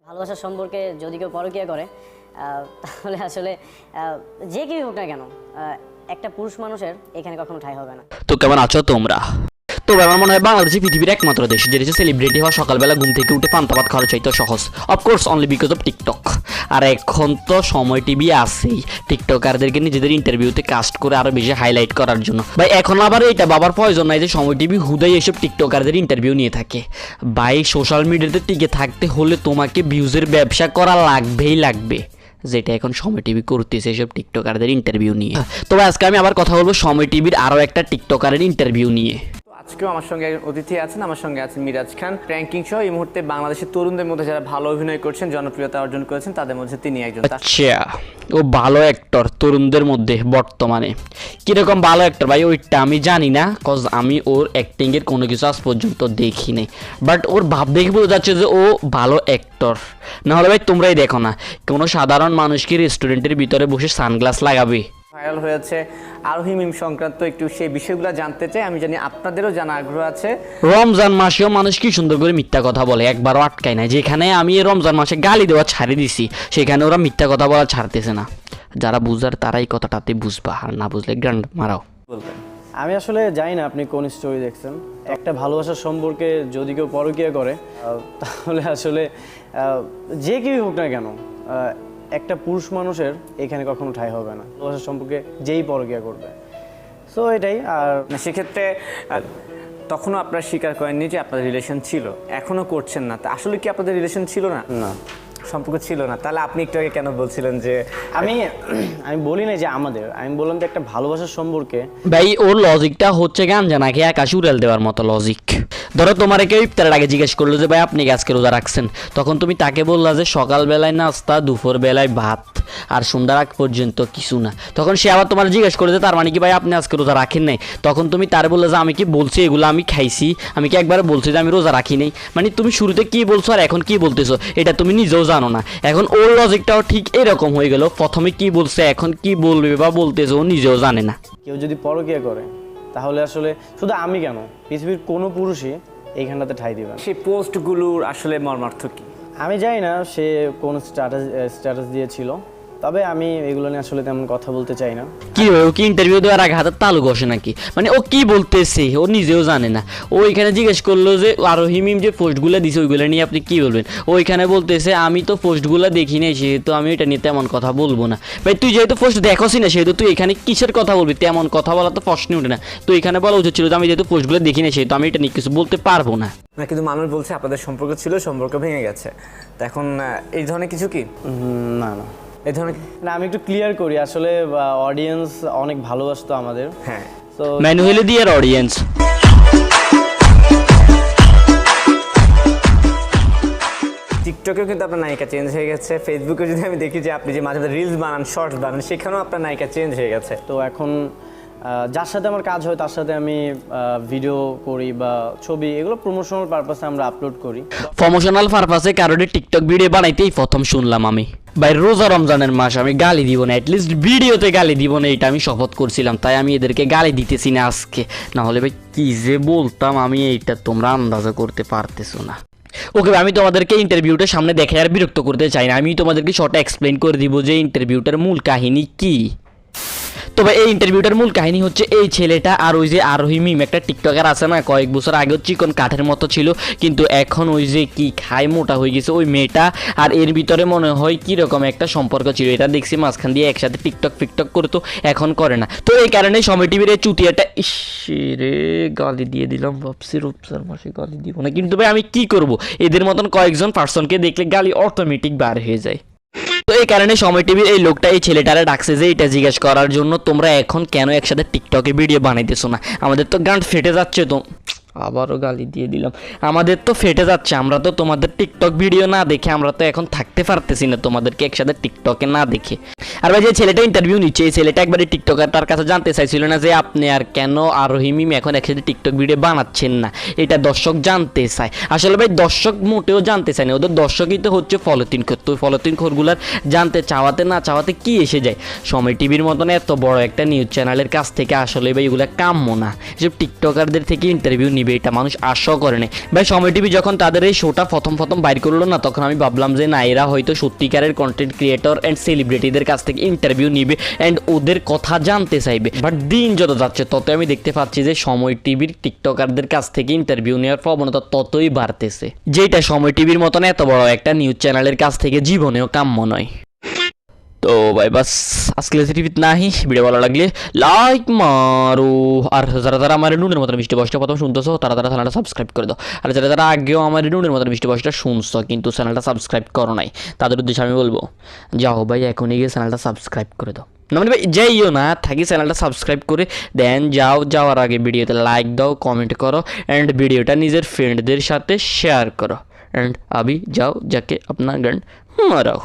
ভালোবাসার সম্পর্কে যদি কেউ পরকীয়া করে তাহলে আসলে যে কেউ হোক না কেন একটা পুরুষ মানুষের এখানে কখনো ঠাঁই হবে না। তো কেমন আছো তোমরা? তো আমার মনে হয় বাংলাদেশ পৃথিবীর একমাত্র দেশ যেটা সেলিব্রিটি হওয়া সকালবেলা ঘুম থেকে উঠে পান্তা ভাত খাওয়ার চাইতে সহজ, of course only because of TikTok. আর এখন তো সময় টিভি আছেই টিকটকারদেরকে নিজেদের ইন্টারভিউতে কাস্ট করে আরো বেশি হাইলাইট করার জন্য। ভাই এখন আবার এটা বাবার প্রয়োজন নাই যে সময় টিভি হুদাই এসব টিকটকারদের ইন্টারভিউ নিয়ে থাকে। ভাই সোশ্যাল মিডিয়াতে টিকে থাকতে হলে তোমাকে ভিউজের ব্যবসা করা লাগবেই লাগবে, যেটা এখন সময় টিভি করতেছে এসব টিকটকারদের ইন্টারভিউ নিয়ে। তবে আজকে আমি আবার কথা বলবো সময় টিভির আরও একটা টিকটকারের ইন্টারভিউ নিয়ে। আজকেও আমার সঙ্গে একজন অতিথি আছেন, আমার সঙ্গে আছেন মিরাজ খান। র্যাঙ্কিং সহ এই মুহূর্তে বাংলাদেশের তরুণদের মধ্যে যারা ভালো অভিনয় করছেন, জনপ্রিয়তা অর্জন করেছেন, তাদের মধ্যে তিনি একজন। আচ্ছা, ও ভালো অ্যাক্টর তরুণদের মধ্যে বর্তমানে কিরকম ভালো অ্যাক্টর ভাই ওইটা আমি জানি না, কজ আমি ওর অ্যাক্টিংয়ের কোনো কিছু আজ পর্যন্ত দেখি নাই। বাট ওর ভাব দেখে বোঝা যাচ্ছে যে ও ভালো অ্যাক্টর। নাহলে ভাই তোমরাই দেখো না কোনো সাধারণ মানুষকে রেস্টুরেন্টের ভিতরে বসে সানগ্লাস লাগাবে। ভাইরাল হয়েছে আরোহী মিম সংক্রান্ত একটু সেই বিষয়গুলো জানতে চাই। আমি জানি আপনাদেরও জানা আগ্রহ আছে। রমজান মাসেও মানুষ কি সুন্দর করে মিথ্যা কথা বলে, একবারও আটকায় না। যেখানে আমি এই রমজান মাসে গালি দেওয়া ছাড়ে দিছি সেখানে ওরা মিথ্যা কথা বলা ছাড়তেছে না। যারা বুঝার তারাই কথাটাতে বুঝবা, আর না বুঝলে গ্রান্ড মারাও। বলবেন আমি আসলে জানি না আপনি কোন স্টোরি দেখছেন। একটা ভালোবাসার সম্পর্কে যদি কেউ পরকীয়া করে তাহলে আসলে যে কেউ হোক না কেন একটা পুরুষ মানুষের এখানে কখনো ঠাঁই হবে না। ভালোবাসার সম্পর্কে যেই পরকীয়া করবে, সো এটাই। আর সেক্ষেত্রে তখনও আপনারা স্বীকার করেননি যে আপনাদের রিলেশন ছিল, এখনও করছেন না। তা আসলে কি আপনাদের রিলেশন ছিল না? না, সম্পর্ক ছিল না। তাহলে আপনি একটু আগে কেন বলছিলেন যে আমি বলি না যে আমাদের, আমি বললাম যে একটা ভালোবাসার সম্পর্কে। ভাই ওর লজিকটা হচ্ছে গান জানাকে আকাশ উড়াল দেওয়ার মতো লজিক। ধরো তোমার কেউ ইফতারের আগে জিজ্ঞেস করলো যে ভাই আপনি আজকে রোজা রাখছেন, তখন তুমি তাকে বললা যে সকালবেলায় নাস্তা, দুপুর বেলায় ভাত, আর সন্ধ্যার আগ পর্যন্ত কিছু না। তখন সে আবার তোমার জিজ্ঞেস করে যে তার মানে কি ভাই আপনি আজকে রোজা রাখেন নাই? তখন তুমি তার বললে যে আমি কি বলছি এগুলো আমি খাইছি, আমি কি একবার বলছি যে আমি রোজা রাখি নাই? মানে তুমি শুরুতে কি বলছো আর এখন কি বলতেছো এটা তুমি নিজেও জানো না। এখন ওর লজিকটাও ঠিক এরকম হয়ে গেল, প্রথমে কি বলছে এখন কি বলবে বা বলতেছে ও নিজেও জানে না। কেউ যদি পরকীয়া করে তাহলে আসলে শুধু আমি কেন, পৃথিবীর কোনো পুরুষই এইখানটাতে ঠাঁই দিবে না। সেই পোস্টগুলোর আসলে মর্মার্থ কি? আমি জানি না সে কোন স্ট্যাটাস দিয়েছিল, তবে আমি এগুলো নিয়ে আসলে তেমন কথা বলতে চাই না। কি ও কি ইন্টারভিউ দেওয়ার আগে হাতের তালু ঘষে নাকি? মানে ও কি বলতেছে ও নিজেও জানে না। ও এখানে জিজ্ঞেস করলো যে আরোহী মিম যে পোস্টগুলো দিছে ওইগুলো নিয়ে আপনি কি বলবেন? ও এখানে বলতেছে আমি তো পোস্টগুলো দেখি নাই, সেহেতু আমি এটা নিয়ে তেমন কথা বলবো না। ভাই তুই যেহেতু পোস্ট দেখোসি না সেহেতু তুই এখানে কিসের কথা বলবি? তেমন কথা বলা তো প্রশ্নই ওঠে না। তো এখানে বলা উচিত ছিল যে আমি যেহেতু পোস্টগুলো দেখি না সেহেতু আমি এটা নিয়ে কিছু বলতে পারবো না। না, কিন্তু মানুষ বলছে আপনাদের সম্পর্ক ছিল, সম্পর্ক ভেঙে গেছে। তো এখন এই ধরনের কিছু কি? না না, এই ধরনের না আমি একটু ক্লিয়ার করি। আসলে অডিয়েন্স অনেক ভালোবাসতো আমাদের। হ্যাঁ, তো ম্যানুয়ালি ডিয়ার অডিয়েন্স, টিকটকেও কিন্তু আপনার নায়িকা চেঞ্জ হয়ে গেছে। ফেসবুকে যদি আমি দেখি যে আপনি যে মাঝে মাঝে রিলস বানান, শর্টস বানান, সেখানেও আপনার নায়িকা চেঞ্জ হয়ে গেছে। তো এখন যার সাথে আমার কাজ হয় তার সাথে আমি ভিডিও করি বা ছবি, এগুলো প্রমোশনাল পারপাসে আমরা আপলোড করি। প্রমোশনাল পারপাসে কারণে টিকটক ভিডিও বানাইতেই প্রথম শুনলাম আমি। ভাই রোজা রমজানের মাস, আমি গালি দিব না, অ্যাটলিস্ট ভিডিওতে গালি দিব না, এটা আমি শপথ করছিলাম। তাই আমি এদেরকে গালি দিতেছি না আজকে, না হলে ভাই কি যে বলতাম আমি, এইটা তোমরা আন্দাজও করতে পারতেছো না। ওকে, আমি তোমাদেরকে ইন্টারভিউটা সামনে দেখে আর বিরক্ত করতে চাই না। আমি তোমাদেরকে শর্টে এক্সপ্লেন করে দিব যে ইন্টারভিউটার মূল কাহিনী কি। তবে এই ইন্টারভিউটার মূল কাহিনী হচ্ছে এই ছেলেটা আর ওই যে আরোহী মিম একটা টিকটকার আছে না, কয়েক বছর আগেও চিকন কাঠের মতো ছিল, কিন্তু এখন ওই যে কি খায় মোটা হয়ে গেছে ওই মেয়েটা। আর এর ভিতরে মনে হয় কীরকম একটা সম্পর্ক ছিল, এটা দেখছি মাঝখান দিয়ে একসাথে টিকটক করতো, এখন করে না। তো এই কারণে সময় টিভির এই চুতিয়াটা ইসরে গালি দিয়ে দিলাম, ভাবছি রূপসার মাসে গালি দিব না, কিন্তু ভাই আমি কি করব, এদের মতন কয়েকজন পার্সনকে দেখলে গালি অটোমেটিক বার হয়ে যায়। তো এই কারণে সময় টিভির এই লোকটা এই ছেলেটারে ডাকছে যে এটা জিজ্ঞেস করার জন্য তোমরা এখন কেন একসাথে টিকটকে ভিডিও বানাইতেছো না? আমাদের তো গান ফেটে যাচ্ছে। তো আবারও গালি দিয়ে দিলাম, আমাদের তো ফেটে যাচ্ছে। আমরা তো তোমাদের টিকটক ভিডিও না দেখে আমরা তো এখন থাকতে পারতেছি না তোমাদেরকে একসাথে টিকটকে না দেখে। আর ভাই যে ছেলেটা ইন্টারভিউ নিচ্ছে এই ছেলেটা একবারে টিকটকার, তার কাছে জানতে চাইছিল না যে আপনি আর কেন আরোহী মিম এখন একসাথে টিকটক ভিডিও বানাচ্ছেন না, এটা দর্শক জানতে চায়। আসলে ভাই দর্শক মোটেও জানতে চায় না, ওদের দর্শকই তো হচ্ছে ফলোতিন খোর। তো ফলোতিন খোরগুলার জানতে চাওয়াতে না চাওয়াতে কি এসে যায়? সময় টিভির মতন এত বড় একটা নিউজ চ্যানেলের কাছ থেকে আসলে ভাই এগুলো কাম্য না, এসব টিকটকারদের থেকে ইন্টারভিউ নিবে নিবে এটা মানুষ আশাও করে নাই ভাই। সময় টিভি যখন তাদের এই শোটা প্রথম বাইর করলো না, তখন আমি ভাবলাম যে না, এরা হয়তো সত্যিকারের কন্টেন্ট ক্রিয়েটর অ্যান্ড সেলিব্রিটিদের কাছ থেকে ইন্টারভিউ নিবে অ্যান্ড ওদের কথা জানতে চাইবে। বাট দিন যত যাচ্ছে তত আমি দেখতে পাচ্ছি যে সময় টিভির টিকটকারদের কাছ থেকে ইন্টারভিউ নেওয়ার প্রবণতা ততই বাড়তেছে, যেটা সময় টিভির মতন এত বড় একটা নিউজ চ্যানেলের কাছ থেকে জীবনেও কাম্য নয়। তো ভাই বাস আজকে টিভিত নাহি। ভিডিও ভালো লাগলে লাইক মারো, আর যারা আমার নুনের মতন মিষ্টি বয়সটা প্রথম শুনতেছো তারা চ্যানেলটা সাবস্ক্রাইব করে দাও। আর যারা আগেও আমার নুনের মতন মিষ্টি বয়সটা শুনছো কিন্তু চ্যানেলটা সাবস্ক্রাইব করো নাই, তাদের উদ্দেশ্যে আমি বলবো যাও ভাই এখনই গিয়ে চ্যানেলটা সাবস্ক্রাইব করে দাও। না মানে ভাই যাইও না থাকি, চ্যানেলটা সাবস্ক্রাইব করে দেন যাওয়ার আগে ভিডিওতে লাইক দাও, কমেন্ট করো অ্যান্ড ভিডিওটা নিজের ফ্রেন্ডদের সাথে শেয়ার করো। অ্যান্ড আবি যাও যাকে আপনা গান মারাও।